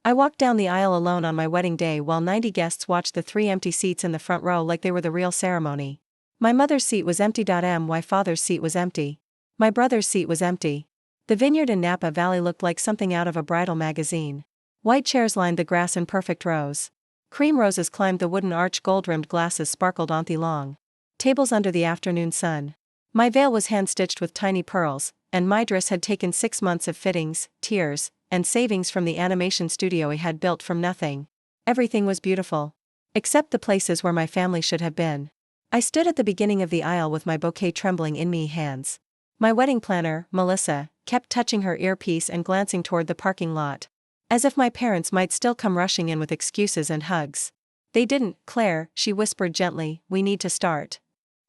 I walked down the aisle alone on my wedding day while 90 guests watched the 3 empty seats in the front row like they were the real ceremony. My mother's seat was empty. My father's seat was empty. My brother's seat was empty. The vineyard in Napa Valley looked like something out of a bridal magazine. White chairs lined the grass in perfect rows. Cream roses climbed the wooden arch, gold-rimmed glasses sparkled on the long tables under the afternoon sun. My veil was hand-stitched with tiny pearls, and my dress had taken 6 months of fittings, tears, and savings from the animation studio I had built from nothing. Everything was beautiful. Except the places where my family should have been. I stood at the beginning of the aisle with my bouquet trembling in my hands. My wedding planner, Melissa, kept touching her earpiece and glancing toward the parking lot. As if my parents might still come rushing in with excuses and hugs. They didn't. Claire, she whispered gently, we need to start.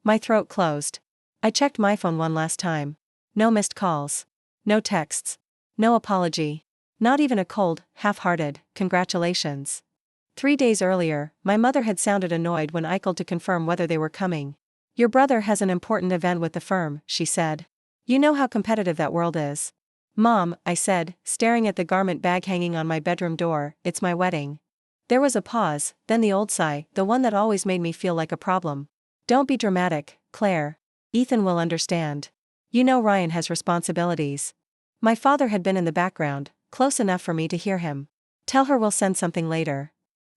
My throat closed. I checked my phone one last time. No missed calls. No texts. No apology. Not even a cold, half-hearted, congratulations. 3 days earlier, my mother had sounded annoyed when I called to confirm whether they were coming. Your brother has an important event with the firm, she said. You know how competitive that world is. Mom, I said, staring at the garment bag hanging on my bedroom door, it's my wedding. There was a pause, then the old sigh, the one that always made me feel like a problem. Don't be dramatic, Claire. Ethan will understand. You know Ryan has responsibilities. My father had been in the background, close enough for me to hear him. Tell her we'll send something later.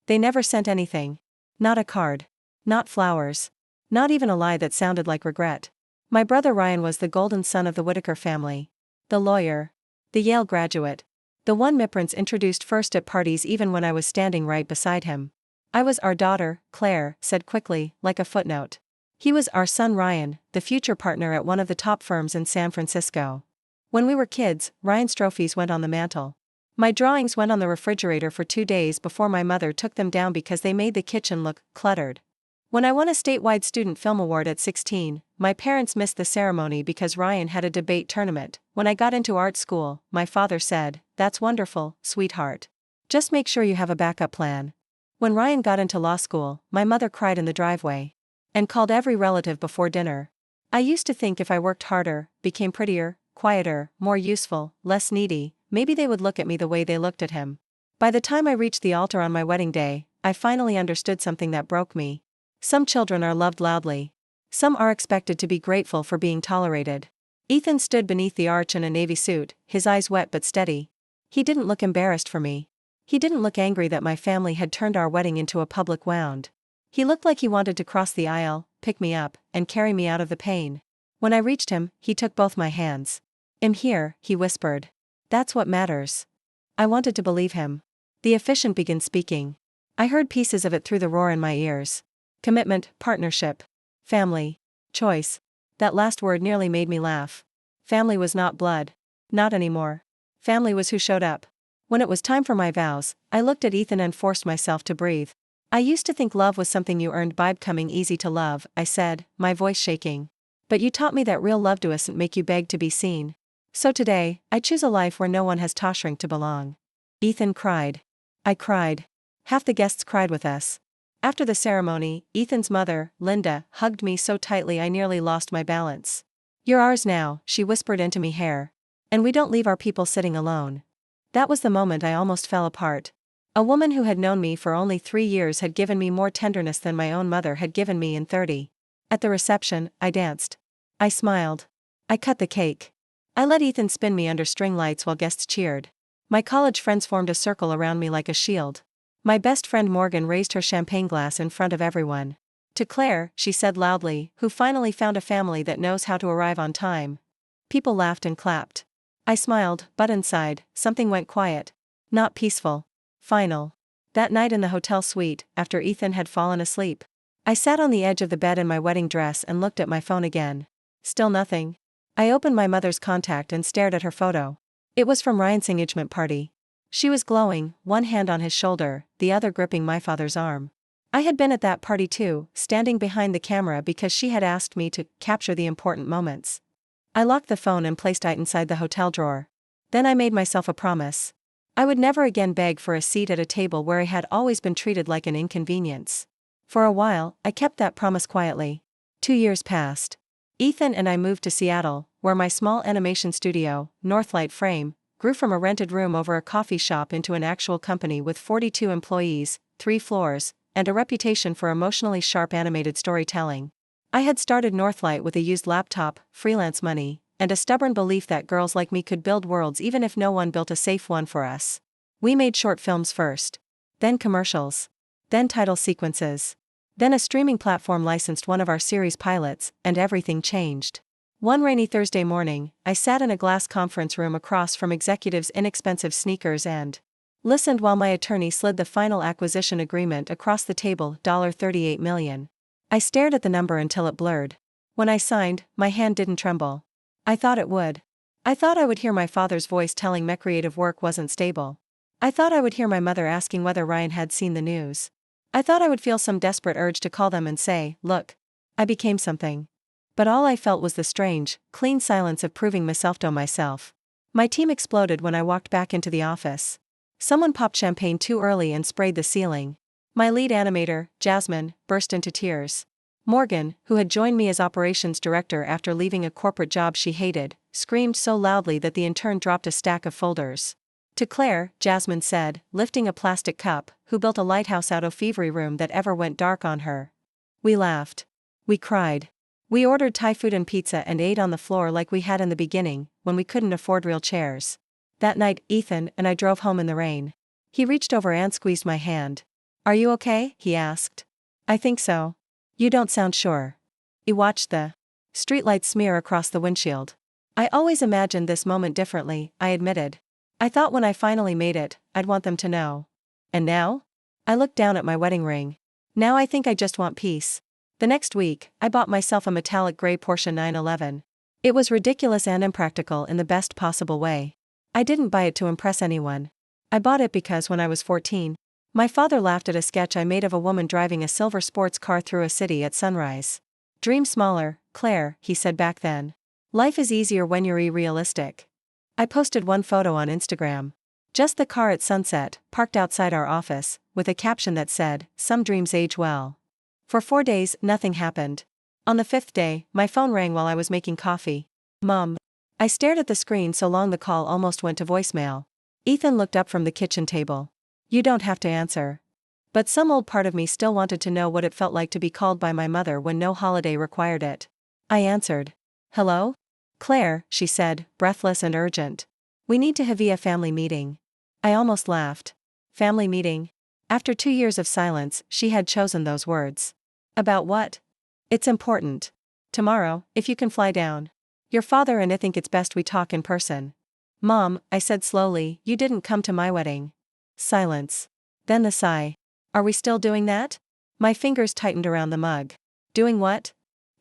They never sent anything. Not a card. Not flowers. Not even a lie that sounded like regret. My brother Ryan was the golden son of the Whitaker family. The lawyer. The Yale graduate. The one my parents introduced first at parties even when I was standing right beside him. I was our daughter, Claire said quickly, like a footnote. He was our son Ryan, the future partner at one of the top firms in San Francisco. When we were kids, Ryan's trophies went on the mantle. My drawings went on the refrigerator for 2 days before my mother took them down because they made the kitchen look cluttered. When I won a statewide student film award at 16, my parents missed the ceremony because Ryan had a debate tournament. When I got into art school, my father said, "That's wonderful, sweetheart. Just make sure you have a backup plan." When Ryan got into law school, my mother cried in the driveway. And called every relative before dinner. I used to think if I worked harder, became prettier, quieter, more useful, less needy, maybe they would look at me the way they looked at him. By the time I reached the altar on my wedding day, I finally understood something that broke me. Some children are loved loudly. Some are expected to be grateful for being tolerated. Ethan stood beneath the arch in a navy suit, his eyes wet but steady. He didn't look embarrassed for me. He didn't look angry that my family had turned our wedding into a public wound. He looked like he wanted to cross the aisle, pick me up, and carry me out of the pain. When I reached him, he took both my hands. "I'm here," he whispered. "That's what matters." I wanted to believe him. The officiant began speaking. I heard pieces of it through the roar in my ears. Commitment, partnership, family, choice. That last word nearly made me laugh. Family was not blood. Not anymore. Family was who showed up. When it was time for my vows, I looked at Ethan and forced myself to breathe. I used to think love was something you earned by becoming easy to love, I said, my voice shaking. But you taught me that real love doesn't make you beg to be seen. So today, I choose a life where no one has to shrink to belong. Ethan cried. I cried. Half the guests cried with us. After the ceremony, Ethan's mother, Linda, hugged me so tightly I nearly lost my balance. "You're ours now," she whispered into me hair. "And we don't leave our people sitting alone." That was the moment I almost fell apart. A woman who had known me for only 3 years had given me more tenderness than my own mother had given me in 30. At the reception, I danced. I smiled. I cut the cake. I let Ethan spin me under string lights while guests cheered. My college friends formed a circle around me like a shield. My best friend Morgan raised her champagne glass in front of everyone. "To Claire," she said loudly, "who finally found a family that knows how to arrive on time." People laughed and clapped. I smiled, but inside, something went quiet. Not peaceful. Final. That night in the hotel suite, after Ethan had fallen asleep, I sat on the edge of the bed in my wedding dress and looked at my phone again. Still nothing. I opened my mother's contact and stared at her photo. It was from Ryan's engagement party. She was glowing, one hand on his shoulder, the other gripping my father's arm. I had been at that party too, standing behind the camera because she had asked me to capture the important moments. I locked the phone and placed it inside the hotel drawer. Then I made myself a promise. I would never again beg for a seat at a table where I had always been treated like an inconvenience. For a while, I kept that promise quietly. 2 years passed. Ethan and I moved to Seattle, where my small animation studio, Northlight Frame, grew from a rented room over a coffee shop into an actual company with 42 employees, 3 floors, and a reputation for emotionally sharp animated storytelling. I had started Northlight with a used laptop, freelance money, and a stubborn belief that girls like me could build worlds even if no one built a safe one for us. We made short films first. Then commercials. Then title sequences. Then a streaming platform licensed one of our series pilots, and everything changed. One rainy Thursday morning, I sat in a glass conference room across from executives' inexpensive sneakers and listened while my attorney slid the final acquisition agreement across the table, $38 million. I stared at the number until it blurred. When I signed, my hand didn't tremble. I thought it would. I thought I would hear my father's voice telling me creative work wasn't stable. I thought I would hear my mother asking whether Ryan had seen the news. I thought I would feel some desperate urge to call them and say, "Look, I became something." But all I felt was the strange, clean silence of proving myself to myself. My team exploded when I walked back into the office. Someone popped champagne too early and sprayed the ceiling. My lead animator, Jasmine, burst into tears. Morgan, who had joined me as operations director after leaving a corporate job she hated, screamed so loudly that the intern dropped a stack of folders. To Claire, Jasmine said, lifting a plastic cup, who built a lighthouse out of every room that ever went dark on her. We laughed. We cried. We ordered Thai food and pizza and ate on the floor like we had in the beginning, when we couldn't afford real chairs. That night, Ethan and I drove home in the rain. He reached over and squeezed my hand. "Are you okay?" he asked. "I think so." "You don't sound sure." He watched the streetlights smear across the windshield. "I always imagined this moment differently," I admitted. "I thought when I finally made it, I'd want them to know. And now?" I looked down at my wedding ring. "Now I think I just want peace." The next week, I bought myself a metallic gray Porsche 911. It was ridiculous and impractical in the best possible way. I didn't buy it to impress anyone. I bought it because when I was 14, my father laughed at a sketch I made of a woman driving a silver sports car through a city at sunrise. "Dream smaller, Claire," he said back then. "Life is easier when you're realistic." I posted one photo on Instagram. Just the car at sunset, parked outside our office, with a caption that said, "Some dreams age well." For 4 days, nothing happened. On the 5th day, my phone rang while I was making coffee. "Mom." I stared at the screen so long the call almost went to voicemail. Ethan looked up from the kitchen table. "You don't have to answer." But some old part of me still wanted to know what it felt like to be called by my mother when no holiday required it. I answered. "Hello? Claire," she said, breathless and urgent. "We need to have a family meeting." I almost laughed. Family meeting? After 2 years of silence, she had chosen those words. "About what?" "It's important. Tomorrow, if you can fly down. Your father and I think it's best we talk in person." "Mom," I said slowly, "you didn't come to my wedding." Silence. Then the sigh. "Are we still doing that?" My fingers tightened around the mug. "Doing what?"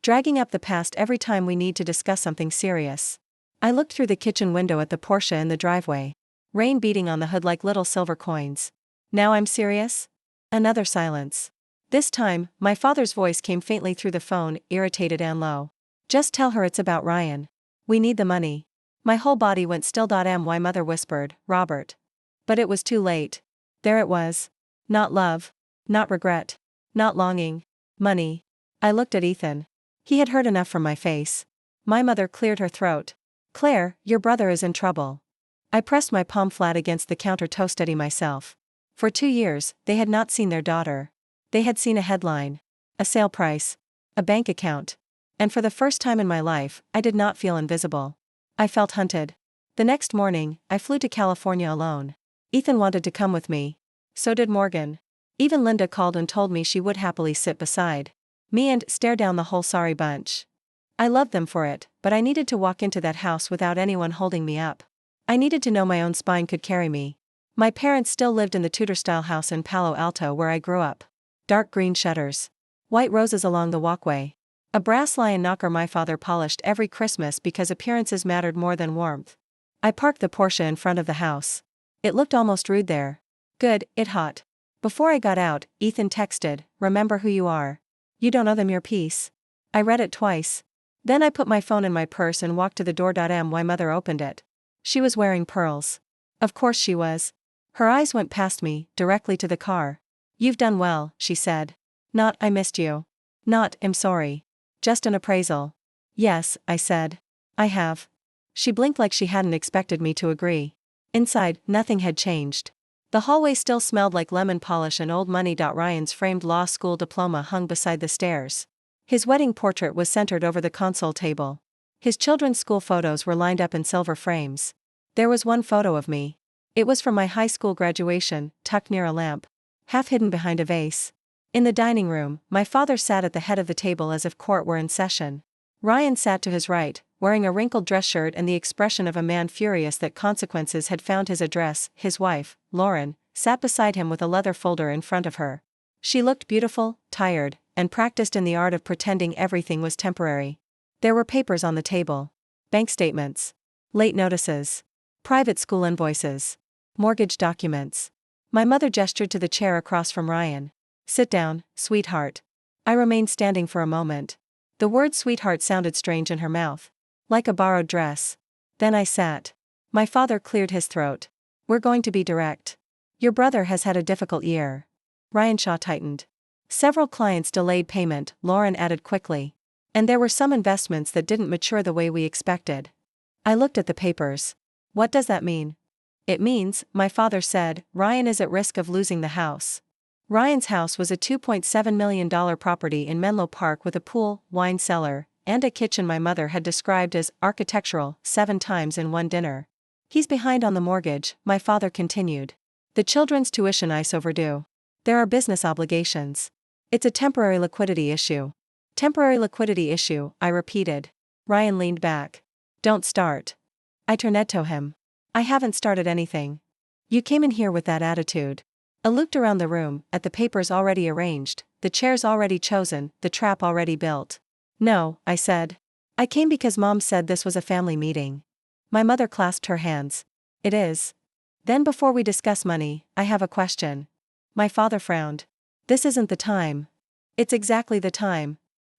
"Dragging up the past every time we need to discuss something serious." I looked through the kitchen window at the Porsche in the driveway. Rain beating on the hood like little silver coins. "Now I'm serious?" Another silence. This time, my father's voice came faintly through the phone, irritated and low. "Just tell her it's about Ryan. We need the money." My whole body went still. My mother whispered, "Robert." But it was too late. There it was. Not love. Not regret. Not longing. Money. I looked at Ethan. He had heard enough from my face. My mother cleared her throat. "Claire, your brother is in trouble." I pressed my palm flat against the counter to steady myself. For 2 years, they had not seen their daughter. They had seen a headline, a sale price, a bank account. And for the first time in my life, I did not feel invisible. I felt hunted. The next morning, I flew to California alone. Ethan wanted to come with me. So did Morgan. Even Linda called and told me she would happily sit beside me and stare down the whole sorry bunch. I loved them for it, but I needed to walk into that house without anyone holding me up. I needed to know my own spine could carry me. My parents still lived in the Tudor-style house in Palo Alto where I grew up. Dark green shutters. White roses along the walkway. A brass lion knocker my father polished every Christmas because appearances mattered more than warmth. I parked the Porsche in front of the house. It looked almost rude there. "Good, it hot." Before I got out, Ethan texted, "Remember who you are. You don't owe them your peace." I read it twice. Then I put my phone in my purse and walked to the door. My mother opened it. She was wearing pearls. Of course she was. Her eyes went past me, directly to the car. "You've done well," she said. Not, "I missed you." Not, "I'm sorry." Just an appraisal. "Yes," I said. "I have." She blinked like she hadn't expected me to agree. Inside, nothing had changed. The hallway still smelled like lemon polish and old money. Ryan's framed law school diploma hung beside the stairs. His wedding portrait was centered over the console table. His children's school photos were lined up in silver frames. There was one photo of me. It was from my high school graduation, tucked near a lamp, half hidden behind a vase. In the dining room, my father sat at the head of the table as if court were in session. Ryan sat to his right, wearing a wrinkled dress shirt and the expression of a man furious that consequences had found his address. His wife, Lauren, sat beside him with a leather folder in front of her. She looked beautiful, tired, and practiced in the art of pretending everything was temporary. There were papers on the table. Bank statements. Late notices. Private school invoices. Mortgage documents. My mother gestured to the chair across from Ryan. "Sit down, sweetheart." I remained standing for a moment. The word sweetheart sounded strange in her mouth. Like a borrowed dress. Then I sat. My father cleared his throat. "We're going to be direct. Your brother has had a difficult year." Ryan's jaw tightened. "Several clients delayed payment," Lauren added quickly. "And there were some investments that didn't mature the way we expected." I looked at the papers. "What does that mean?" "It means," my father said, "Ryan is at risk of losing the house." Ryan's house was a $2.7 million property in Menlo Park with a pool, wine cellar, and a kitchen my mother had described as architectural 7 times in one dinner. "He's behind on the mortgage," my father continued. "The children's tuition is overdue. There are business obligations. It's a temporary liquidity issue." "Temporary liquidity issue," I repeated. Ryan leaned back. "Don't start." I turned to him. "I haven't started anything. You came in here with that attitude." I looked around the room, at the papers already arranged, the chairs already chosen, the trap already built. "No," I said. "I came because Mom said this was a family meeting." My mother clasped her hands. "It is." "Then before we discuss money, I have a question." My father frowned. "This isn't the time." "It's exactly the time."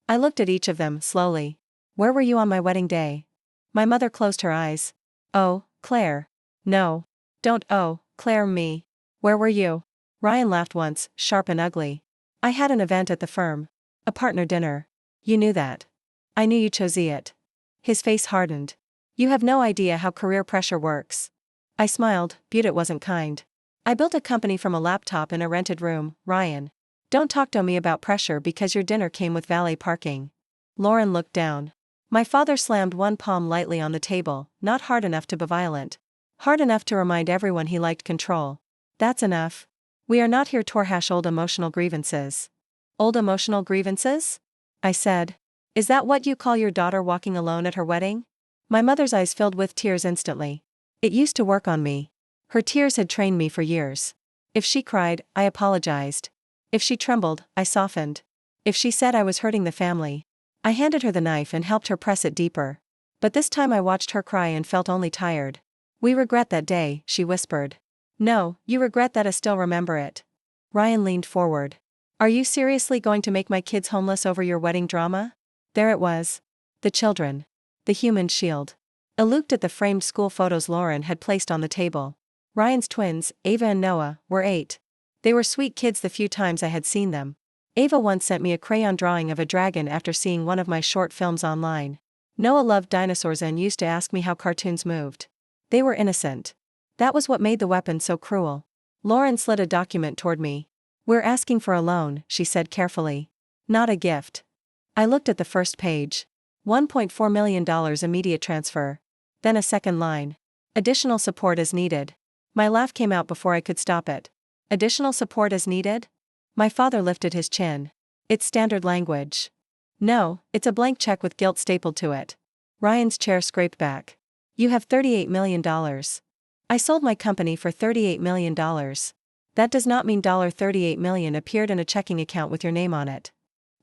I looked at each of them, slowly. "Where were you on my wedding day?" My mother closed her eyes. "Oh, Claire." "No. Don't Claire me. Where were you?" Ryan laughed once, sharp and ugly. "I had an event at the firm. A partner dinner." "You knew that." "I knew you chose it." His face hardened. "You have no idea how career pressure works." I smiled, but it wasn't kind. "I built a company from a laptop in a rented room, Ryan. Don't talk to me about pressure because your dinner came with valet parking." Lauren looked down. My father slammed one palm lightly on the table, not hard enough to be violent. Hard enough to remind everyone he liked control. "That's enough. We are not here to rehash old emotional grievances." "Old emotional grievances?" I said. "Is that what you call your daughter walking alone at her wedding?" My mother's eyes filled with tears instantly. It used to work on me. Her tears had trained me for years. If she cried, I apologized. If she trembled, I softened. If she said I was hurting the family, I handed her the knife and helped her press it deeper. But this time I watched her cry and felt only tired. "We regret that day," she whispered. "No, you regret that I still remember it." Ryan leaned forward. "Are you seriously going to make my kids homeless over your wedding drama?" There it was. The children. The human shield. I looked at the framed school photos Lauren had placed on the table. Ryan's twins, Ava and Noah, were 8. They were sweet kids the few times I had seen them. Ava once sent me a crayon drawing of a dragon after seeing one of my short films online. Noah loved dinosaurs and used to ask me how cartoons moved. They were innocent. That was what made the weapon so cruel. Lauren slid a document toward me. "We're asking for a loan," she said carefully. "Not a gift." I looked at the first page. $1.4 million immediate transfer. Then a second line. "Additional support is needed." My laugh came out before I could stop it. "Additional support is needed?" My father lifted his chin. "It's standard language." "No, it's a blank check with guilt stapled to it." Ryan's chair scraped back. "You have $38 million. I sold my company for $38 million. That does not mean $38 million appeared in a checking account with your name on it."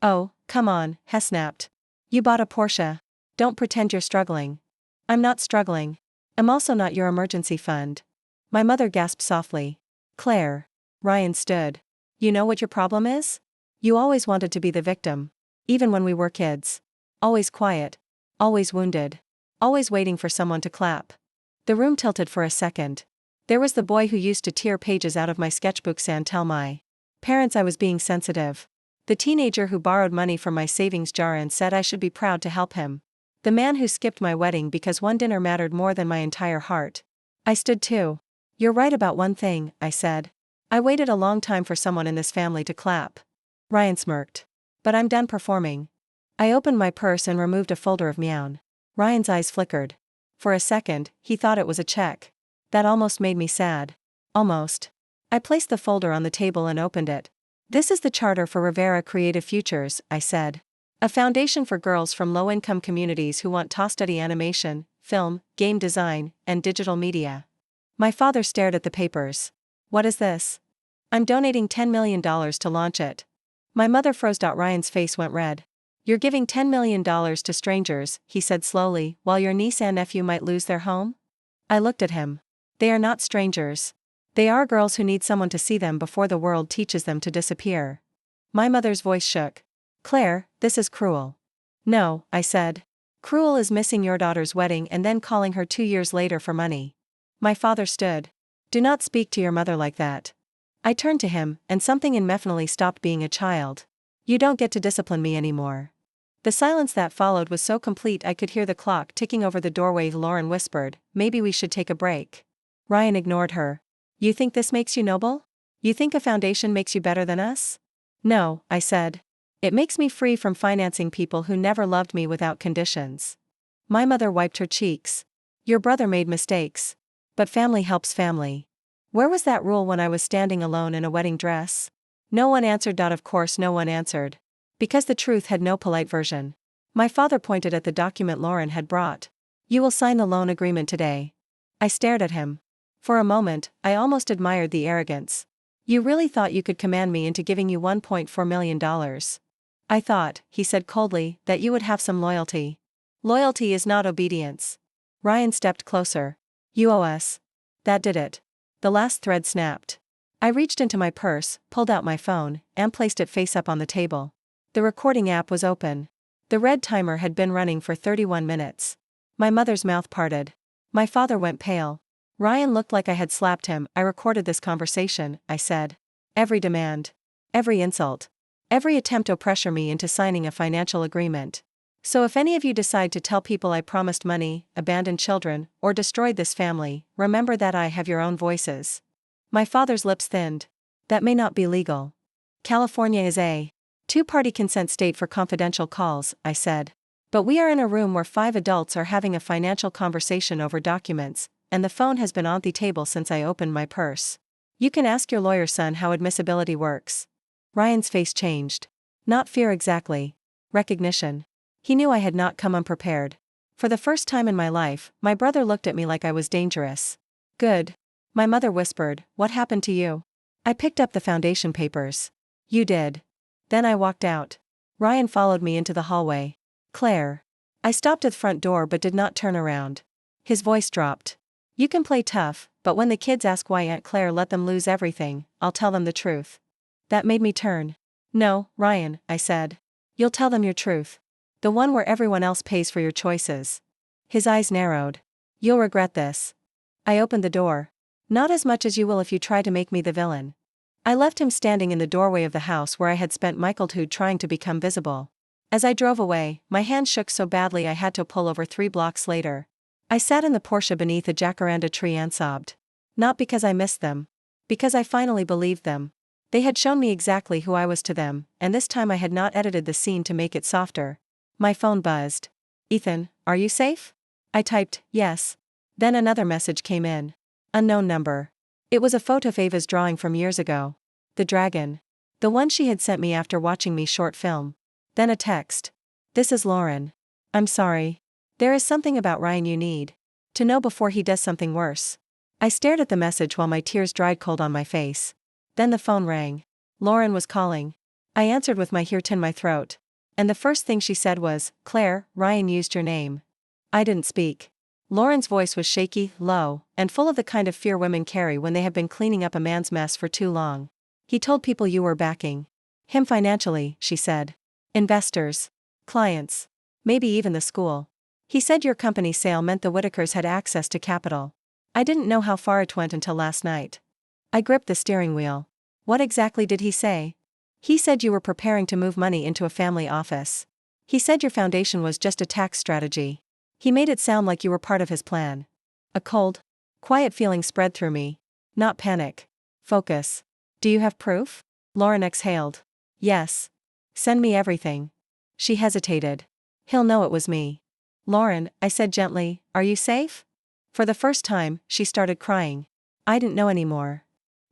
"Oh, come on," he snapped. "You bought a Porsche. Don't pretend you're struggling." "I'm not struggling. I'm also not your emergency fund." My mother gasped softly. "Claire." Ryan stood. "You know what your problem is? You always wanted to be the victim. Even when we were kids. Always quiet. Always wounded. Always waiting for someone to clap." The room tilted for a second. There was the boy who used to tear pages out of my sketchbooks and tell my parents I was being sensitive. The teenager who borrowed money from my savings jar and said I should be proud to help him. The man who skipped my wedding because one dinner mattered more than my entire heart. I stood too. You're right about one thing, I said. I waited a long time for someone in this family to clap. Ryan smirked. But I'm done performing. I opened my purse and removed a folder of Meown. Ryan's eyes flickered. For a second, he thought it was a check. That almost made me sad. Almost. I placed the folder on the table and opened it. This is the charter for Rivera Creative Futures, I said. A foundation for girls from low-income communities who want to study animation, film, game design, and digital media. My father stared at the papers. What is this? I'm donating $10 million to launch it. My mother froze. Ryan's face went red. You're giving $10 million to strangers, he said slowly, while your niece and nephew might lose their home? I looked at him. They are not strangers. They are girls who need someone to see them before the world teaches them to disappear. My mother's voice shook. Claire, this is cruel. No, I said. Cruel is missing your daughter's wedding and then calling her 2 years later for money. My father stood. Do not speak to your mother like that. I turned to him, and something in me finally stopped being a child. You don't get to discipline me anymore. The silence that followed was so complete I could hear the clock ticking over the doorway. Lauren whispered, maybe we should take a break. Ryan ignored her. You think this makes you noble? You think a foundation makes you better than us? No, I said. It makes me free from financing people who never loved me without conditions. My mother wiped her cheeks. Your brother made mistakes. But family helps family. Where was that rule when I was standing alone in a wedding dress? No one answered. Of course no one answered. Because the truth had no polite version. My father pointed at the document Lauren had brought. You will sign the loan agreement today. I stared at him. For a moment, I almost admired the arrogance. You really thought you could command me into giving you $1.4 million. I thought, he said coldly, that you would have some loyalty. Loyalty is not obedience. Ryan stepped closer. You owe us. That did it. The last thread snapped. I reached into my purse, pulled out my phone, and placed it face up on the table. The recording app was open. The red timer had been running for 31 minutes. My mother's mouth parted. My father went pale. Ryan looked like I had slapped him. I recorded this conversation, I said. Every demand. Every insult. Every attempt to pressure me into signing a financial agreement. So if any of you decide to tell people I promised money, abandoned children, or destroyed this family, remember that I have your own voices. My father's lips thinned. That may not be legal. California is a two-party consent state for confidential calls, I said. But we are in a room where 5 adults are having a financial conversation over documents, and the phone has been on the table since I opened my purse. You can ask your lawyer, son, how admissibility works. Ryan's face changed. Not fear exactly. Recognition. He knew I had not come unprepared. For the first time in my life, my brother looked at me like I was dangerous. Good. My mother whispered, what happened to you? I picked up the foundation papers. You did. Then I walked out. Ryan followed me into the hallway. Claire. I stopped at the front door but did not turn around. His voice dropped. You can play tough, but when the kids ask why Aunt Claire let them lose everything, I'll tell them the truth. That made me turn. No, Ryan, I said. You'll tell them your truth. The one where everyone else pays for your choices. His eyes narrowed. You'll regret this. I opened the door. Not as much as you will if you try to make me the villain. I left him standing in the doorway of the house where I had spent my childhood trying to become visible. As I drove away, my hand shook so badly I had to pull over 3 blocks later. I sat in the Porsche beneath a jacaranda tree and sobbed. Not because I missed them. Because I finally believed them. They had shown me exactly who I was to them, and this time I had not edited the scene to make it softer. My phone buzzed. Ethan, are you safe? I typed, yes. Then another message came in. Unknown number. It was a photo of Ava's drawing from years ago. The dragon. The one she had sent me after watching me short film. Then a text. This is Lauren. I'm sorry. There is something about Ryan you need to know before he does something worse. I stared at the message while my tears dried cold on my face. Then the phone rang. Lauren was calling. I answered with my heart in my throat. And the first thing she said was, Claire, Ryan used your name. I didn't speak. Lauren's voice was shaky, low, and full of the kind of fear women carry when they have been cleaning up a man's mess for too long. He told people you were backing him financially, she said. Investors. Clients. Maybe even the school. He said your company sale meant the Whitakers had access to capital. I didn't know how far it went until last night. I gripped the steering wheel. What exactly did he say? He said you were preparing to move money into a family office. He said your foundation was just a tax strategy. He made it sound like you were part of his plan. A cold, Quiet feeling spread through me. Not panic. Focus. Do you have proof? Lauren exhaled. Yes. Send me everything. She hesitated. He'll know it was me. Lauren, I said gently, are you safe? For the first time, she started crying. I didn't know anymore.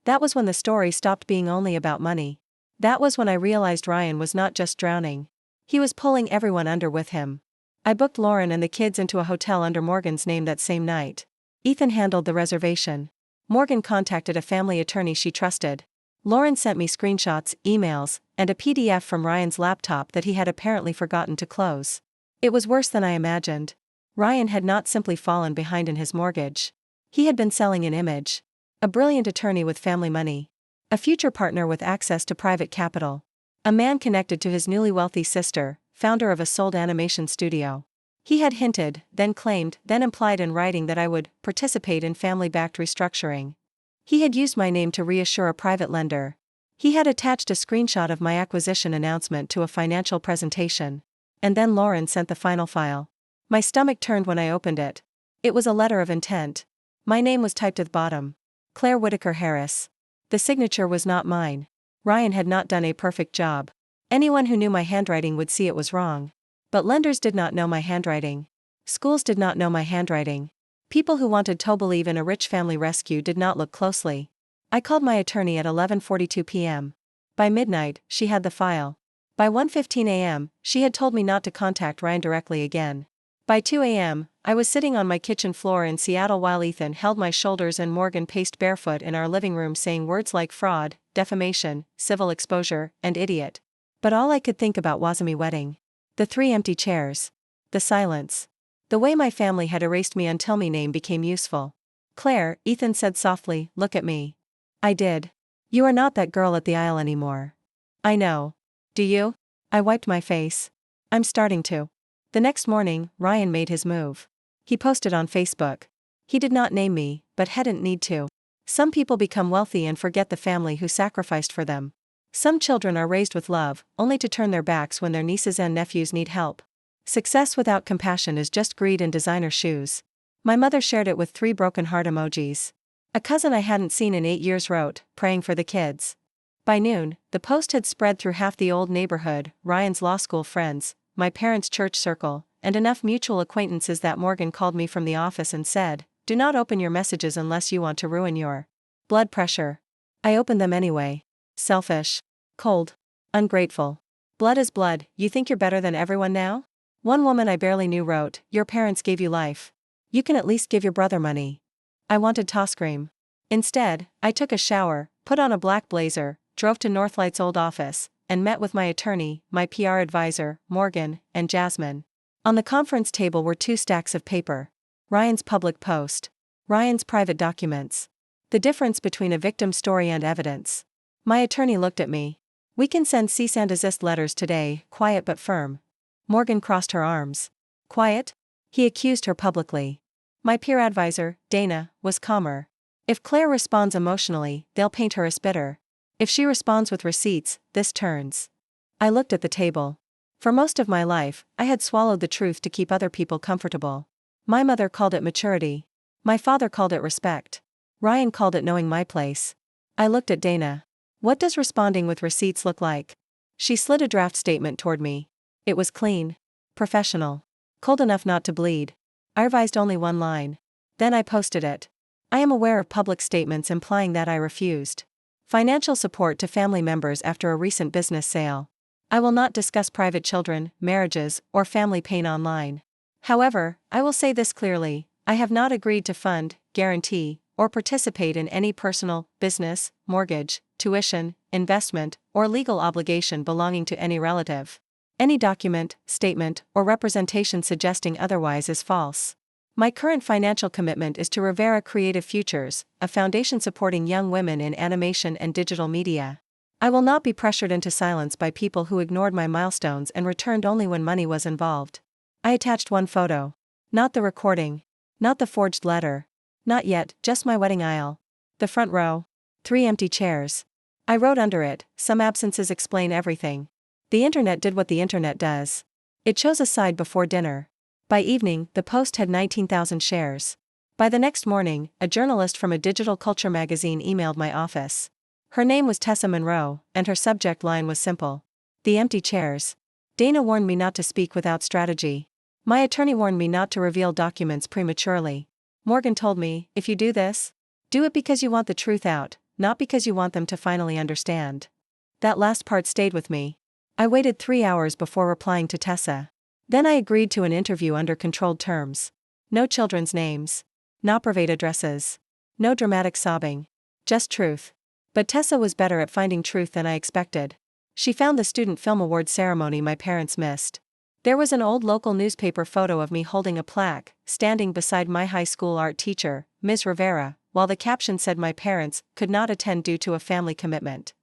That was when the story stopped being only about money. That was when I realized Ryan was not just drowning. He was pulling everyone under with him. I booked Lauren and the kids into a hotel under Morgan's name that same night. Ethan handled the reservation. Morgan contacted a family attorney she trusted. Lauren sent me screenshots, emails, and a PDF from Ryan's laptop that he had apparently forgotten to close. It was worse than I imagined. Ryan had not simply fallen behind in his mortgage. He had been selling an image. A brilliant attorney with family money. A future partner with access to private capital. A man connected to his newly wealthy sister, founder of a sold animation studio. He had hinted, then claimed, then implied in writing that I would participate in family-backed restructuring. He had used my name to reassure a private lender. He had attached a screenshot of my acquisition announcement to a financial presentation. And then Lauren sent the final file. My stomach turned when I opened it. It was a letter of intent. My name was typed at the bottom. Claire Whitaker Harris. The signature was not mine. Ryan had not done a perfect job. Anyone who knew my handwriting would see it was wrong. But lenders did not know my handwriting. Schools did not know my handwriting. People who wanted to believe in a rich family rescue did not look closely. I called my attorney at 11:42 p.m. By midnight, she had the file. By 1:15 a.m., she had told me not to contact Ryan directly again. By 2 a.m., I was sitting on my kitchen floor in Seattle while Ethan held my shoulders and Morgan paced barefoot in our living room saying words like fraud, defamation, civil exposure, and idiot. But all I could think about was me wedding. The 3 empty chairs. The silence. The way my family had erased me until my name became useful. Claire, Ethan said softly, look at me. I did. You are not that girl at the aisle anymore. I know. Do you? I wiped my face. I'm starting to. The next morning, Ryan made his move. He posted on Facebook. He did not name me, but hadn't need to. Some people become wealthy and forget the family who sacrificed for them. Some children are raised with love, only to turn their backs when their nieces and nephews need help. Success without compassion is just greed and designer shoes. My mother shared it with 3 broken heart emojis. A cousin I hadn't seen in 8 years wrote, praying for the kids. By noon, the post had spread through half the old neighborhood, Ryan's law school friends, my parents' church circle, and enough mutual acquaintances that Morgan called me from the office and said, do not open your messages unless you want to ruin your blood pressure. I opened them anyway. Selfish. Cold. Ungrateful. Blood is blood, you think you're better than everyone now? One woman I barely knew wrote, your parents gave you life. You can at least give your brother money. I wanted to scream. Instead, I took a shower, put on a black blazer, drove to Northlight's old office, and met with my attorney, my PR advisor, Morgan, and Jasmine. On the conference table were 2 stacks of paper. Ryan's public post. Ryan's private documents. The difference between a victim story and evidence. My attorney looked at me. We can send cease and desist letters today, quiet but firm. Morgan crossed her arms. Quiet? He accused her publicly. My peer advisor, Dana, was calmer. If Claire responds emotionally, they'll paint her as bitter. If she responds with receipts, this turns. I looked at the table. For most of my life, I had swallowed the truth to keep other people comfortable. My mother called it maturity. My father called it respect. Ryan called it knowing my place. I looked at Dana. What does responding with receipts look like? She slid a draft statement toward me. It was clean. Professional. Cold enough not to bleed. I revised only 1 line. Then I posted it. I am aware of public statements implying that I refused financial support to family members after a recent business sale. I will not discuss private children, marriages, or family pain online. However, I will say this clearly, I have not agreed to fund, guarantee, or participate in any personal, business, mortgage, tuition, investment, or legal obligation belonging to any relative. Any document, statement, or representation suggesting otherwise is false. My current financial commitment is to Rivera Creative Futures, a foundation supporting young women in animation and digital media. I will not be pressured into silence by people who ignored my milestones and returned only when money was involved. I attached 1 photo. Not the recording. Not the forged letter. Not yet, just my wedding aisle. The front row. 3 empty chairs. I wrote under it, some absences explain everything. The internet did what the internet does. It chose a side before dinner. By evening, the post had 19,000 shares. By the next morning, a journalist from a digital culture magazine emailed my office. Her name was Tessa Monroe, and her subject line was simple: the empty chairs. Dana warned me not to speak without strategy. My attorney warned me not to reveal documents prematurely. Morgan told me, if you do this, do it because you want the truth out, not because you want them to finally understand. That last part stayed with me. I waited 3 hours before replying to Tessa. Then I agreed to an interview under controlled terms. No children's names. No private addresses. No dramatic sobbing. Just truth. But Tessa was better at finding truth than I expected. She found the Student Film Awards ceremony my parents missed. There was an old local newspaper photo of me holding a plaque, standing beside my high school art teacher, Ms. Rivera, while the caption said my parents could not attend due to a family commitment.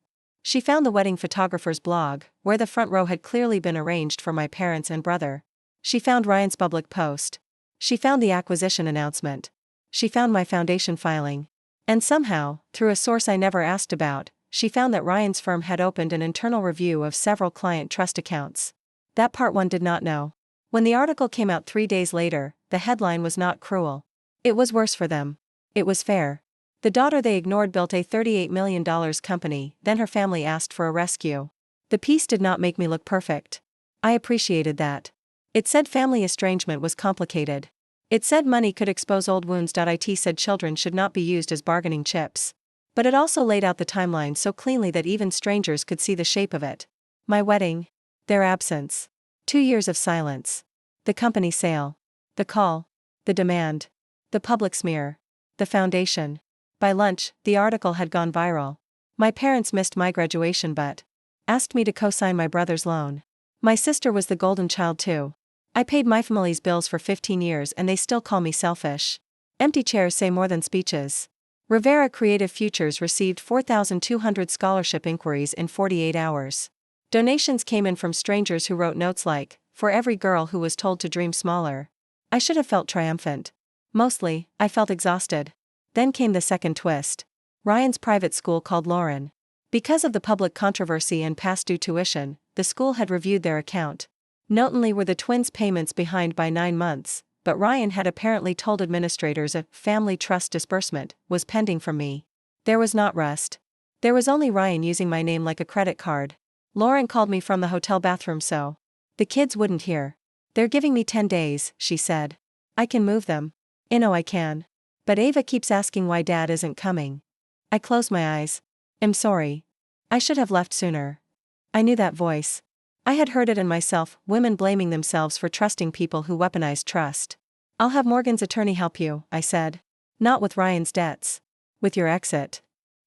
She found the wedding photographer's blog, where the front row had clearly been arranged for my parents and brother. She found Ryan's public post. She found the acquisition announcement. She found my foundation filing. And somehow, through a source I never asked about, she found that Ryan's firm had opened an internal review of several client trust accounts. That part one did not know. When the article came out 3 days later, the headline was not cruel. It was worse for them. It was fair. The daughter they ignored built a $38 million company, then her family asked for a rescue. The piece did not make me look perfect. I appreciated that. It said family estrangement was complicated. It said money could expose old wounds. It said children should not be used as bargaining chips. But it also laid out the timeline so cleanly that even strangers could see the shape of it. My wedding. Their absence. 2 years of silence. The company sale. The call. The demand. The public smear. The foundation. By lunch, the article had gone viral. My parents missed my graduation but asked me to co-sign my brother's loan. My sister was the golden child too. I paid my family's bills for 15 years and they still call me selfish. Empty chairs say more than speeches. Rivera Creative Futures received 4,200 scholarship inquiries in 48 hours. Donations came in from strangers who wrote notes like, "For every girl who was told to dream smaller." I should have felt triumphant. Mostly, I felt exhausted. Then came the second twist. Ryan's private school called Lauren. Because of the public controversy and past due tuition, the school had reviewed their account. Not only were the twins' payments behind by 9 months, but Ryan had apparently told administrators a family trust disbursement was pending from me. There was not rust. There was only Ryan using my name like a credit card. Lauren called me from the hotel bathroom so the kids wouldn't hear. "They're giving me 10 days, she said. "I can move them." "I know I can. But Ava keeps asking why Dad isn't coming." I closed my eyes. "I'm sorry. I should have left sooner." I knew that voice. I had heard it in myself, women blaming themselves for trusting people who weaponized trust. "I'll have Morgan's attorney help you," I said. "Not with Ryan's debts. With your exit."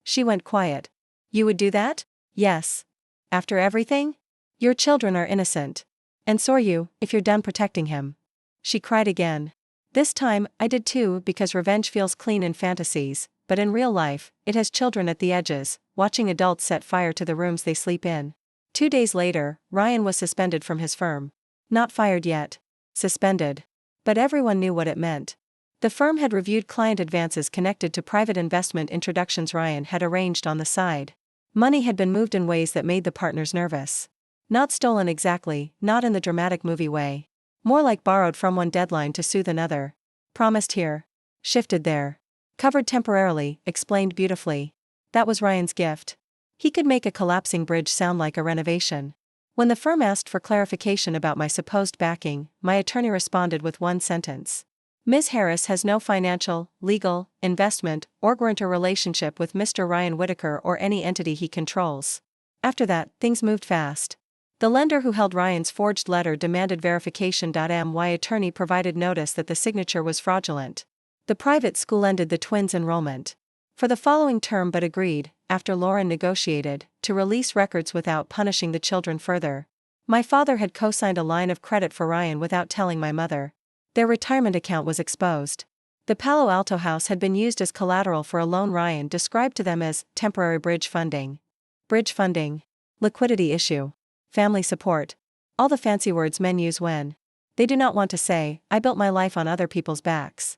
She went quiet. "You would do that?" "Yes. After everything? Your children are innocent. And so are you, if you're done protecting him." She cried again. This time, I did too, because revenge feels clean in fantasies, but in real life, it has children at the edges, watching adults set fire to the rooms they sleep in. 2 days later, Ryan was suspended from his firm. Not fired yet. Suspended. But everyone knew what it meant. The firm had reviewed client advances connected to private investment introductions Ryan had arranged on the side. Money had been moved in ways that made the partners nervous. Not stolen exactly, not in the dramatic movie way. More like borrowed from one deadline to soothe another. Promised here. Shifted there. Covered temporarily, explained beautifully. That was Ryan's gift. He could make a collapsing bridge sound like a renovation. When the firm asked for clarification about my supposed backing, my attorney responded with one sentence. "Ms. Harris has no financial, legal, investment, or guarantor relationship with Mr. Ryan Whitaker or any entity he controls." After that, things moved fast. The lender who held Ryan's forged letter demanded verification. My attorney provided notice that the signature was fraudulent. The private school ended the twins' enrollment for the following term but agreed, after Lauren negotiated, to release records without punishing the children further. My father had co-signed a line of credit for Ryan without telling my mother. Their retirement account was exposed. The Palo Alto house had been used as collateral for a loan Ryan described to them as temporary bridge funding. Bridge funding. Liquidity issue. Family support. All the fancy words men use when they do not want to say, "I built my life on other people's backs."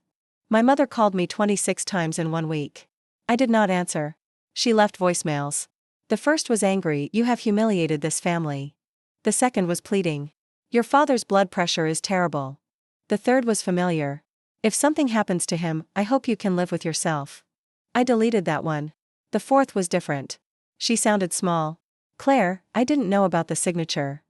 My mother called me 26 times in 1 week. I did not answer. She left voicemails. The first was angry, "You have humiliated this family." The second was pleading. "Your father's blood pressure is terrible." The third was familiar. If something happens to him, I hope you can live with yourself. I deleted that one. The fourth was different. She sounded small. Claire, I didn't know about the signature.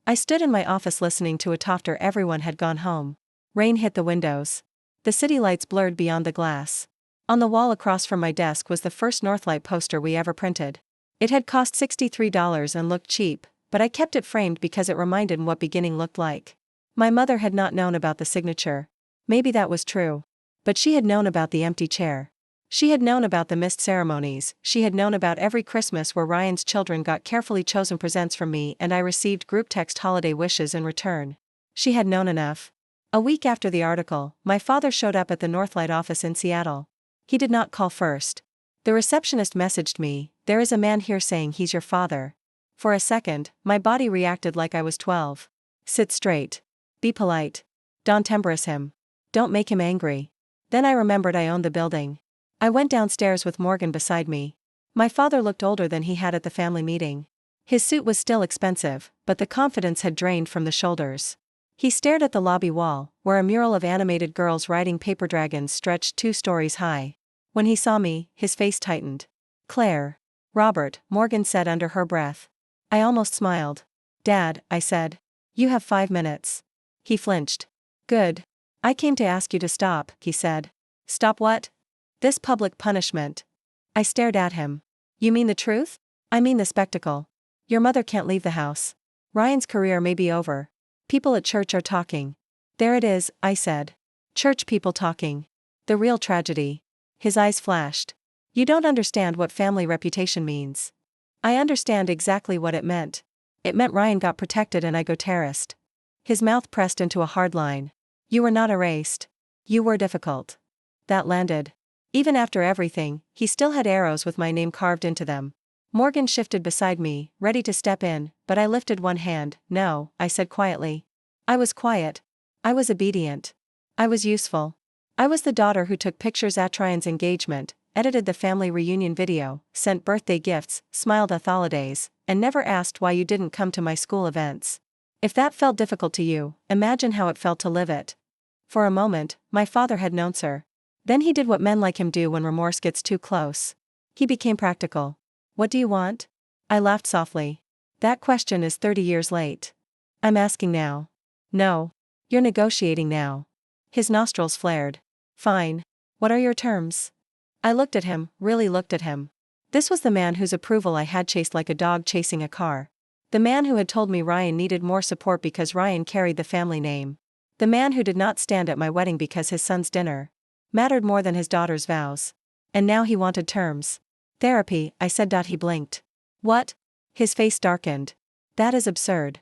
I stood in my office listening to it after everyone had gone home. Rain hit the windows. The city lights blurred beyond the glass. On the wall across from my desk was the first Northlight poster we ever printed. It had cost $63 and looked cheap, but I kept it framed because it reminded me what beginning looked like. My mother had not known about the signature. Maybe that was true. But she had known about the empty chair. She had known about the missed ceremonies, she had known about every Christmas where Ryan's children got carefully chosen presents from me and I received group text holiday wishes in return. She had known enough. A week after the article, my father showed up at the Northlight office in Seattle. He did not call first. The receptionist messaged me, "There is a man here saying he's your father." For a second, my body reacted like I was 12. Sit straight. Be polite. Don't embarrass him. Don't make him angry. Then I remembered I owned the building. I went downstairs with Morgan beside me. My father looked older than he had at the family meeting. His suit was still expensive, but the confidence had drained from the shoulders. He stared at the lobby wall, where a mural of animated girls riding paper dragons stretched 2 stories high. When he saw me, his face tightened. "Claire." "Robert," Morgan said under her breath. I almost smiled. "Dad," I said. "You have 5 minutes." He flinched. "Good. I came to ask you to stop," he said. "Stop what?" "This public punishment." I stared at him. "You mean the truth?" "I mean the spectacle. Your mother can't leave the house. Ryan's career may be over. People at church are talking." "There it is," I said. "Church people talking. The real tragedy." His eyes flashed. "You don't understand what family reputation means." I understand exactly what it meant. It meant Ryan got protected and I go terrorist. His mouth pressed into a hard line. "You were not erased. You were difficult." That landed. Even after everything, he still had arrows with my name carved into them. Morgan shifted beside me, ready to step in, but I lifted one hand. "No," I said quietly. I was quiet. I was obedient. I was useful. I was the daughter who took pictures at Ryan's engagement, edited the family reunion video, sent birthday gifts, smiled at holidays, and never asked why you didn't come to my school events. If that felt difficult to you, imagine how it felt to live it. For a moment, my father had known her. Then he did what men like him do when remorse gets too close. He became practical. "What do you want?" I laughed softly. "That question is 30 years late. I'm asking now." "No. You're negotiating now." His nostrils flared. "Fine. What are your terms?" I looked at him, really looked at him. This was the man whose approval I had chased like a dog chasing a car. The man who had told me Ryan needed more support because Ryan carried the family name. The man who did not stand at my wedding because his son's dinner mattered more than his daughter's vows. And now he wanted terms. "Therapy," I said. He blinked. "What?" His face darkened. "That is absurd."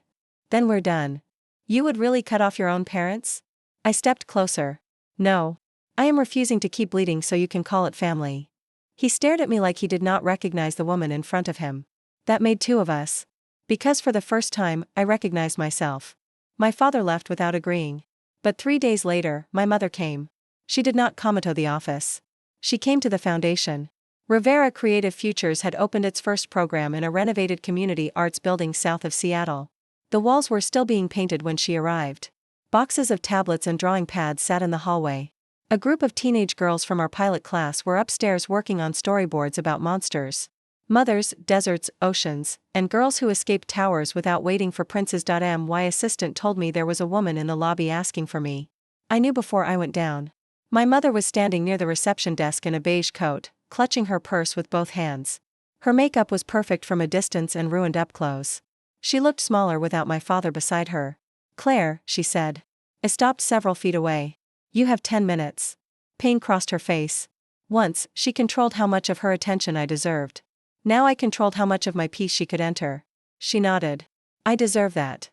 "Then we're done." "You would really cut off your own parents?" I stepped closer. "No. I am refusing to keep bleeding so you can call it family." He stared at me like he did not recognize the woman in front of him. That made 2 of us. Because for the first time, I recognized myself. My father left without agreeing. But 3 days later, my mother came. She did not come to the office. She came to the foundation. Rivera Creative Futures had opened its first program in a renovated community arts building south of Seattle. The walls were still being painted when she arrived. Boxes of tablets and drawing pads sat in the hallway. A group of teenage girls from our pilot class were upstairs working on storyboards about monsters. Mothers, deserts, oceans, and girls who escaped towers without waiting for princes. My assistant told me there was a woman in the lobby asking for me. I knew before I went down. My mother was standing near the reception desk in a beige coat, clutching her purse with both hands. Her makeup was perfect from a distance and ruined up close. She looked smaller without my father beside her. "Claire," she said. I stopped several feet away. "You have 10 minutes. Pain crossed her face. Once, she controlled how much of her attention I deserved. Now I controlled how much of my peace she could enter. She nodded. "I deserve that."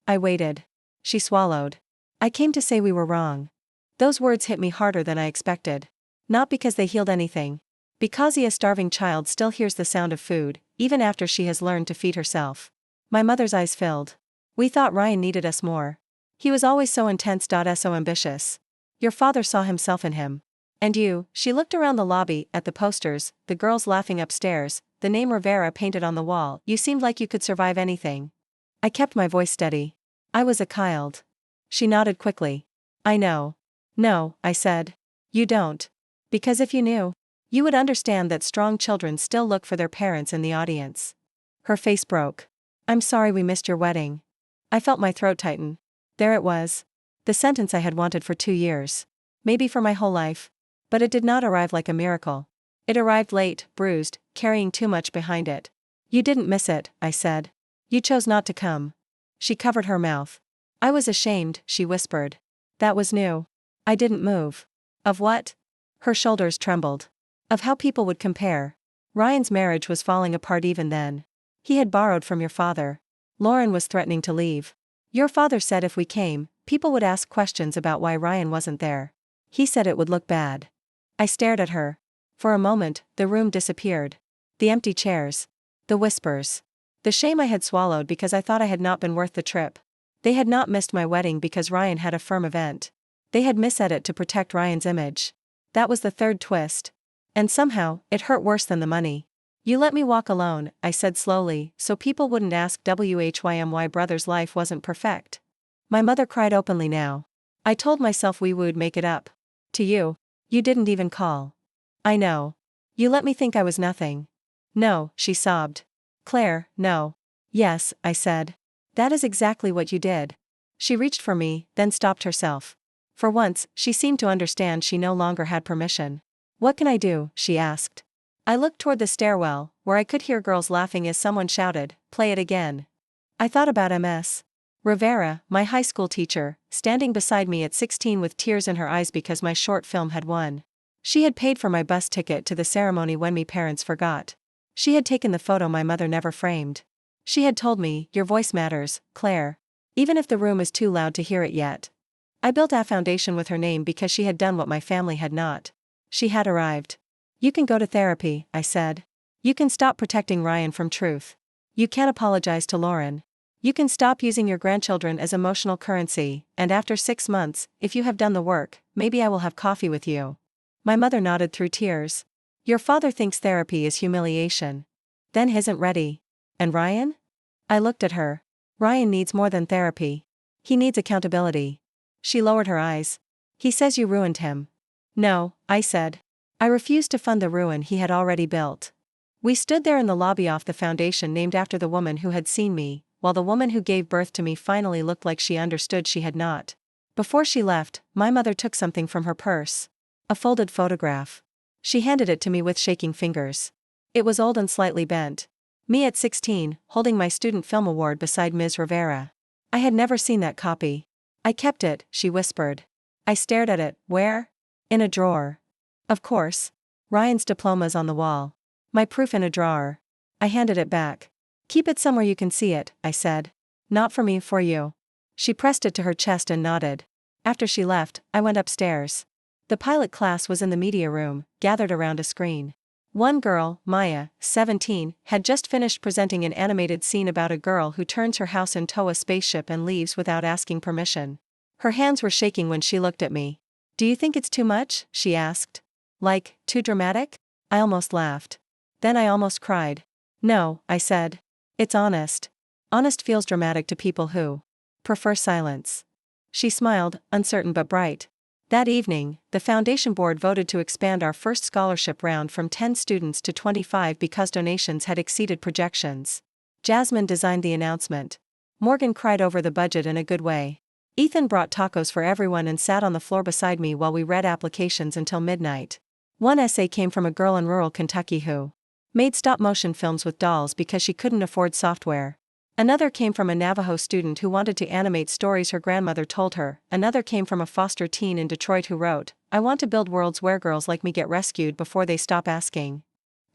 I waited. She swallowed. "I came to say we were wrong." Those words hit me harder than I expected. Not because they healed anything. Because a starving child still hears the sound of food, even after she has learned to feed herself. My mother's eyes filled. "We thought Ryan needed us more. He was always so intense. So ambitious. Your father saw himself in him. And you," she looked around the lobby, at the posters, the girls laughing upstairs, the name Rivera painted on the wall. "You seemed like you could survive anything." I kept my voice steady. "I was a child." She nodded quickly. "I know. No, I said. You don't. Because if you knew, you would understand that strong children still look for their parents in the audience. Her face broke. I'm sorry we missed your wedding. I felt my throat tighten. There it was. The sentence I had wanted for 2 years. Maybe for my whole life. But it did not arrive like a miracle. It arrived late, bruised, carrying too much behind it. You didn't miss it, I said. You chose not to come. She covered her mouth. I was ashamed, she whispered. That was new. I didn't move. Of what? Her shoulders trembled. Of how people would compare. Ryan's marriage was falling apart even then. He had borrowed from your father. Lauren was threatening to leave. Your father said if we came, people would ask questions about why Ryan wasn't there. He said it would look bad. I stared at her. For a moment, the room disappeared. The empty chairs. The whispers. The shame I had swallowed because I thought I had not been worth the trip. They had not missed my wedding because Ryan had a firm event. They had misled it to protect Ryan's image. That was the third twist. And somehow, it hurt worse than the money. You let me walk alone, I said slowly, so people wouldn't ask why brother's life wasn't perfect. My mother cried openly now. I told myself we would make it up. To you. You didn't even call. I know. You let me think I was nothing. No, she sobbed. Claire, no. Yes, I said. That is exactly what you did. She reached for me, then stopped herself. For once, she seemed to understand she no longer had permission. What can I do? She asked. I looked toward the stairwell, where I could hear girls laughing as someone shouted, "Play it again." I thought about Ms. Rivera, my high school teacher, standing beside me at 16 with tears in her eyes because my short film had won. She had paid for my bus ticket to the ceremony when me parents forgot. She had taken the photo my mother never framed. She had told me, your voice matters, Claire. Even if the room is too loud to hear it yet. I built a foundation with her name because she had done what my family had not. She had arrived. You can go to therapy, I said. You can stop protecting Ryan from truth. You can apologize to Lauren. You can stop using your grandchildren as emotional currency, and after 6 months, if you have done the work, maybe I will have coffee with you. My mother nodded through tears. Your father thinks therapy is humiliation. Then he isn't ready. And Ryan? I looked at her. Ryan needs more than therapy. He needs accountability. She lowered her eyes. He says you ruined him. No, I said. I refused to fund the ruin he had already built. We stood there in the lobby off the foundation named after the woman who had seen me, while the woman who gave birth to me finally looked like she understood she had not. Before she left, my mother took something from her purse. A folded photograph. She handed it to me with shaking fingers. It was old and slightly bent. Me at 16, holding my student film award beside Ms. Rivera. I had never seen that copy. I kept it, she whispered. I stared at it. Where? In a drawer. Of course. Ryan's diploma's on the wall. My proof in a drawer. I handed it back. Keep it somewhere you can see it, I said. Not for me, for you. She pressed it to her chest and nodded. After she left, I went upstairs. The pilot class was in the media room, gathered around a screen. One girl, Maya, 17, had just finished presenting an animated scene about a girl who turns her house into a spaceship and leaves without asking permission. Her hands were shaking when she looked at me. Do you think it's too much? She asked. Like, too dramatic? I almost laughed. Then I almost cried. No, I said. It's honest. Honest feels dramatic to people who prefer silence. She smiled, uncertain but bright. That evening, the foundation board voted to expand our first scholarship round from 10 students to 25 because donations had exceeded projections. Jasmine designed the announcement. Morgan cried over the budget in a good way. Ethan brought tacos for everyone and sat on the floor beside me while we read applications until midnight. One essay came from a girl in rural Kentucky who made stop-motion films with dolls because she couldn't afford software. Another came from a Navajo student who wanted to animate stories her grandmother told her. Another came from a foster teen in Detroit who wrote, I want to build worlds where girls like me get rescued before they stop asking.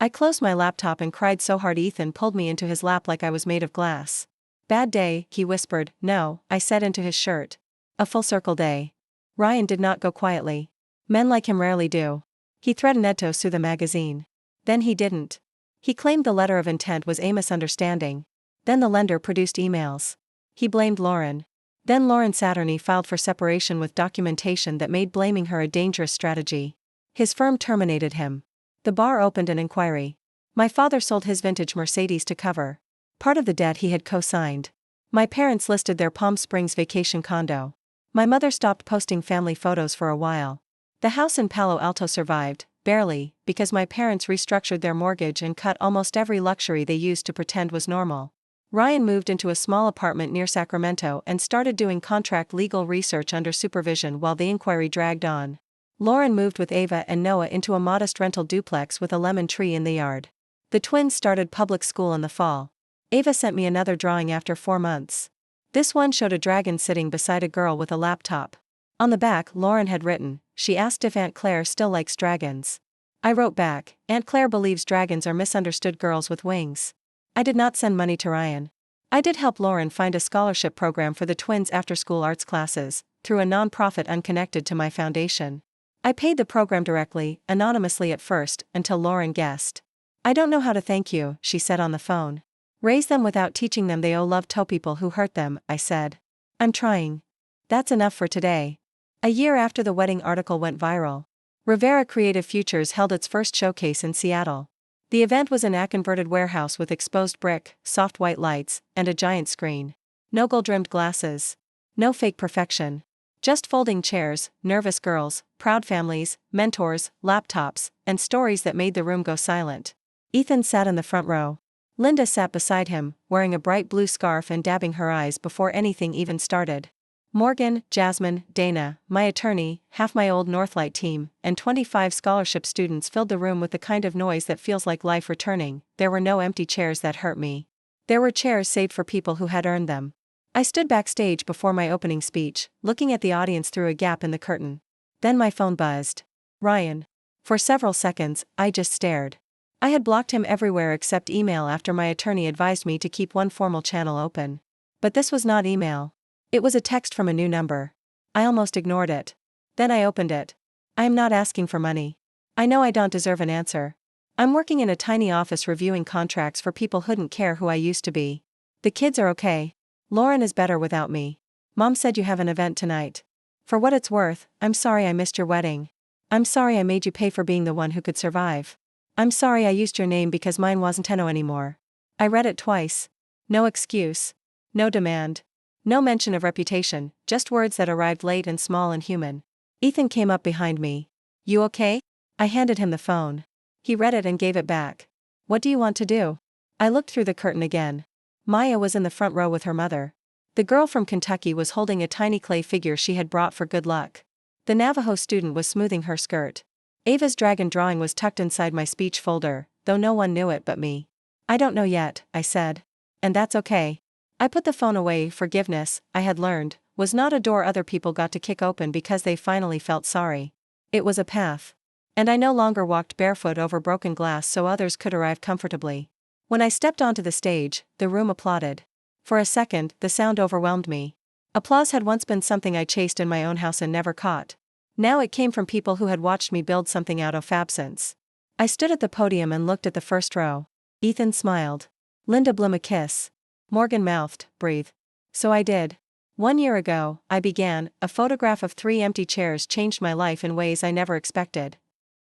I closed my laptop and cried so hard Ethan pulled me into his lap like I was made of glass. Bad day, he whispered. No, I said into his shirt. A full circle day. Ryan did not go quietly. Men like him rarely do. He threatened Ed to sue the magazine. Then he didn't. He claimed the letter of intent was a misunderstanding. Then the lender produced emails. He blamed Lauren. Then Lauren Saturny filed for separation with documentation that made blaming her a dangerous strategy. His firm terminated him. The bar opened an inquiry. My father sold his vintage Mercedes to cover part of the debt he had co-signed. My parents listed their Palm Springs vacation condo. My mother stopped posting family photos for a while. The house in Palo Alto survived, barely, because my parents restructured their mortgage and cut almost every luxury they used to pretend was normal. Ryan moved into a small apartment near Sacramento and started doing contract legal research under supervision while the inquiry dragged on. Lauren moved with Ava and Noah into a modest rental duplex with a lemon tree in the yard. The twins started public school in the fall. Ava sent me another drawing after 4 months. This one showed a dragon sitting beside a girl with a laptop. On the back, Lauren had written, she asked if Aunt Claire still likes dragons. I wrote back, Aunt Claire believes dragons are misunderstood girls with wings. I did not send money to Ryan. I did help Lauren find a scholarship program for the twins' after-school arts classes, through a non-profit unconnected to my foundation. I paid the program directly, anonymously at first, until Lauren guessed. I don't know how to thank you, she said on the phone. Raise them without teaching them they owe love to people who hurt them, I said. I'm trying. That's enough for today. A year after the wedding article went viral, Rivera Creative Futures held its first showcase in Seattle. The event was in a converted warehouse with exposed brick, soft white lights, and a giant screen. No gold-rimmed glasses. No fake perfection. Just folding chairs, nervous girls, proud families, mentors, laptops, and stories that made the room go silent. Ethan sat in the front row. Linda sat beside him, wearing a bright blue scarf and dabbing her eyes before anything even started. Morgan, Jasmine, Dana, my attorney, half my old Northlight team, and 25 scholarship students filled the room with the kind of noise that feels like life returning. There were no empty chairs that hurt me. There were chairs saved for people who had earned them. I stood backstage before my opening speech, looking at the audience through a gap in the curtain. Then my phone buzzed. Ryan. For several seconds, I just stared. I had blocked him everywhere except email after my attorney advised me to keep one formal channel open. But this was not email. It was a text from a new number. I almost ignored it. Then I opened it. I am not asking for money. I know I don't deserve an answer. I'm working in a tiny office reviewing contracts for people who didn't care who I used to be. The kids are okay. Lauren is better without me. Mom said you have an event tonight. For what it's worth, I'm sorry I missed your wedding. I'm sorry I made you pay for being the one who could survive. I'm sorry I used your name because mine wasn't Tenno anymore. I read it twice. No excuse. No demand. No mention of reputation, just words that arrived late and small and human. Ethan came up behind me. You okay? I handed him the phone. He read it and gave it back. What do you want to do? I looked through the curtain again. Maya was in the front row with her mother. The girl from Kentucky was holding a tiny clay figure she had brought for good luck. The Navajo student was smoothing her skirt. Ava's dragon drawing was tucked inside my speech folder, though no one knew it but me. I don't know yet, I said. And that's okay. I put the phone away. Forgiveness, I had learned, was not a door other people got to kick open because they finally felt sorry. It was a path. And I no longer walked barefoot over broken glass so others could arrive comfortably. When I stepped onto the stage, the room applauded. For a second, the sound overwhelmed me. Applause had once been something I chased in my own house and never caught. Now it came from people who had watched me build something out of absence. I stood at the podium and looked at the first row. Ethan smiled. Linda blew a kiss. Morgan mouthed, breathe. So I did. 1 year ago, I began. A photograph of 3 empty chairs changed my life in ways I never expected.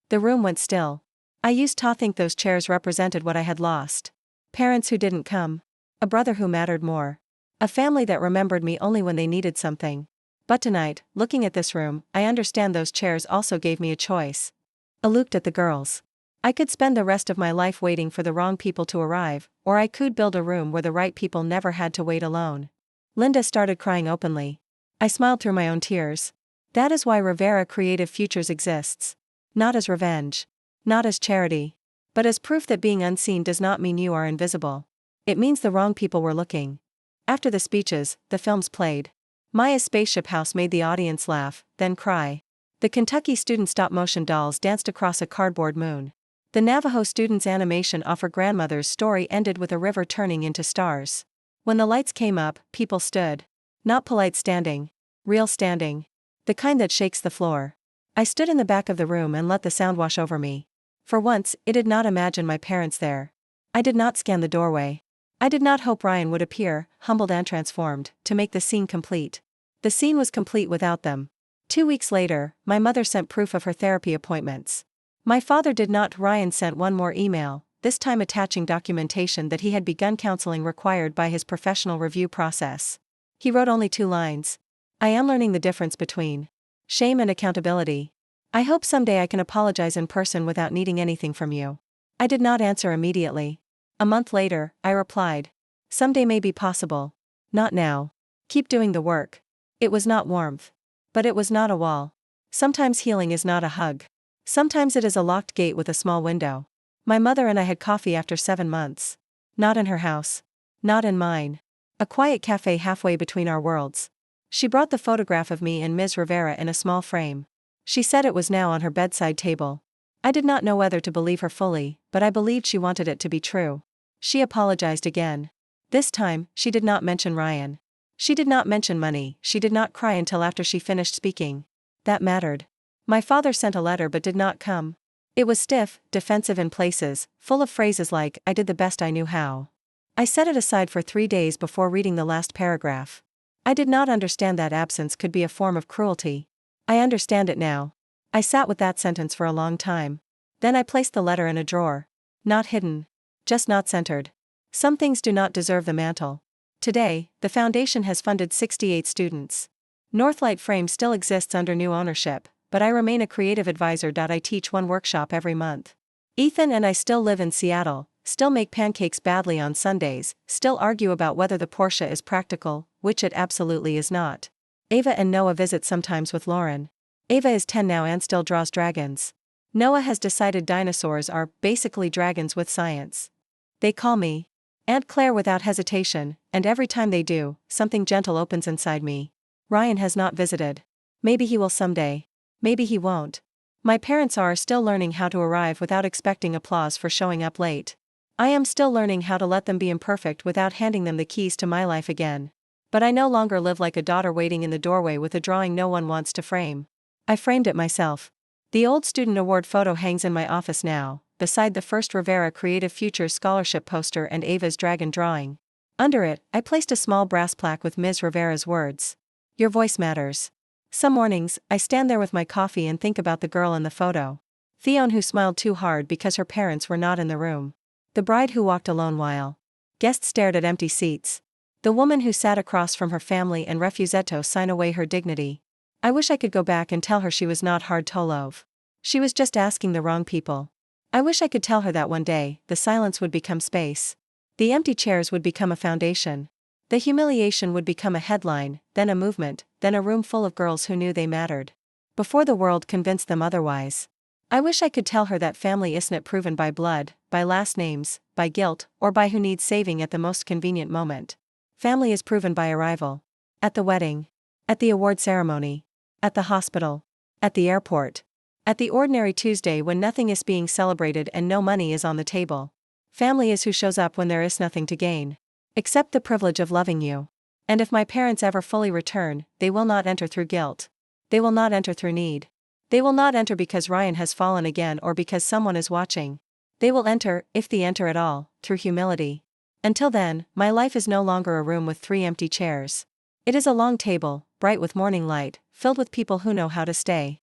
The room went still. I used to think those chairs represented what I had lost. Parents who didn't come. A brother who mattered more. A family that remembered me only when they needed something. But tonight, looking at this room, I understand those chairs also gave me a choice. I looked at the girls. I could spend the rest of my life waiting for the wrong people to arrive, or I could build a room where the right people never had to wait alone. Linda started crying openly. I smiled through my own tears. That is why Rivera Creative Futures exists. Not as revenge. Not as charity. But as proof that being unseen does not mean you are invisible. It means the wrong people were looking. After the speeches, the films played. Maya's spaceship house made the audience laugh, then cry. The Kentucky student stop-motion dolls danced across a cardboard moon. The Navajo students' animation of her grandmother's story ended with a river turning into stars. When the lights came up, people stood. Not polite standing. Real standing. The kind that shakes the floor. I stood in the back of the room and let the sound wash over me. For once, I did not imagine my parents there. I did not scan the doorway. I did not hope Ryan would appear, humbled and transformed, to make the scene complete. The scene was complete without them. 2 weeks later, my mother sent proof of her therapy appointments. My father did not. Ryan sent one more email, this time attaching documentation that he had begun counseling required by his professional review process. He wrote only 2 lines. I am learning the difference between shame and accountability. I hope someday I can apologize in person without needing anything from you. I did not answer immediately. A month later, I replied. Someday may be possible. Not now. Keep doing the work. It was not warmth. But it was not a wall. Sometimes healing is not a hug. Sometimes it is a locked gate with a small window. My mother and I had coffee after 7 months. Not in her house. Not in mine. A quiet cafe halfway between our worlds. She brought the photograph of me and Ms. Rivera in a small frame. She said it was now on her bedside table. I did not know whether to believe her fully, but I believed she wanted it to be true. She apologized again. This time, she did not mention Ryan. She did not mention money, she did not cry until after she finished speaking. That mattered. My father sent a letter but did not come. It was stiff, defensive in places, full of phrases like, I did the best I knew how. I set it aside for 3 days before reading the last paragraph. I did not understand that absence could be a form of cruelty. I understand it now. I sat with that sentence for a long time. Then I placed the letter in a drawer. Not hidden. Just not centered. Some things do not deserve the mantle. Today, the foundation has funded 68 students. Northlight Frame still exists under new ownership, but I remain a creative advisor. I teach one workshop every month. Ethan and I still live in Seattle, still make pancakes badly on Sundays, still argue about whether the Porsche is practical, which it absolutely is not. Ava and Noah visit sometimes with Lauren. Ava is 10 now and still draws dragons. Noah has decided dinosaurs are basically dragons with science. They call me Aunt Claire without hesitation, and every time they do, something gentle opens inside me. Ryan has not visited. Maybe he will someday. Maybe he won't. My parents are still learning how to arrive without expecting applause for showing up late. I am still learning how to let them be imperfect without handing them the keys to my life again. But I no longer live like a daughter waiting in the doorway with a drawing no one wants to frame. I framed it myself. The old student award photo hangs in my office now, beside the first Rivera Creative Futures Scholarship poster and Ava's dragon drawing. Under it, I placed a small brass plaque with Ms. Rivera's words. Your voice matters. Some mornings, I stand there with my coffee and think about the girl in the photo. Theon, who smiled too hard because her parents were not in the room. The bride who walked alone while guests stared at empty seats. The woman who sat across from her family and refused to sign away her dignity. I wish I could go back and tell her she was not hard to love. She was just asking the wrong people. I wish I could tell her that one day, the silence would become space. The empty chairs would become a foundation. The humiliation would become a headline, then a movement, then a room full of girls who knew they mattered. Before the world convinced them otherwise. I wish I could tell her that family isn't proven by blood, by last names, by guilt, or by who needs saving at the most convenient moment. Family is proven by arrival. At the wedding. At the award ceremony. At the hospital. At the airport. At the ordinary Tuesday when nothing is being celebrated and no money is on the table. Family is who shows up when there is nothing to gain. Except the privilege of loving you. And if my parents ever fully return, they will not enter through guilt. They will not enter through need. They will not enter because Ryan has fallen again or because someone is watching. They will enter, if they enter at all, through humility. Until then, my life is no longer a room with 3 empty chairs. It is a long table, bright with morning light, filled with people who know how to stay.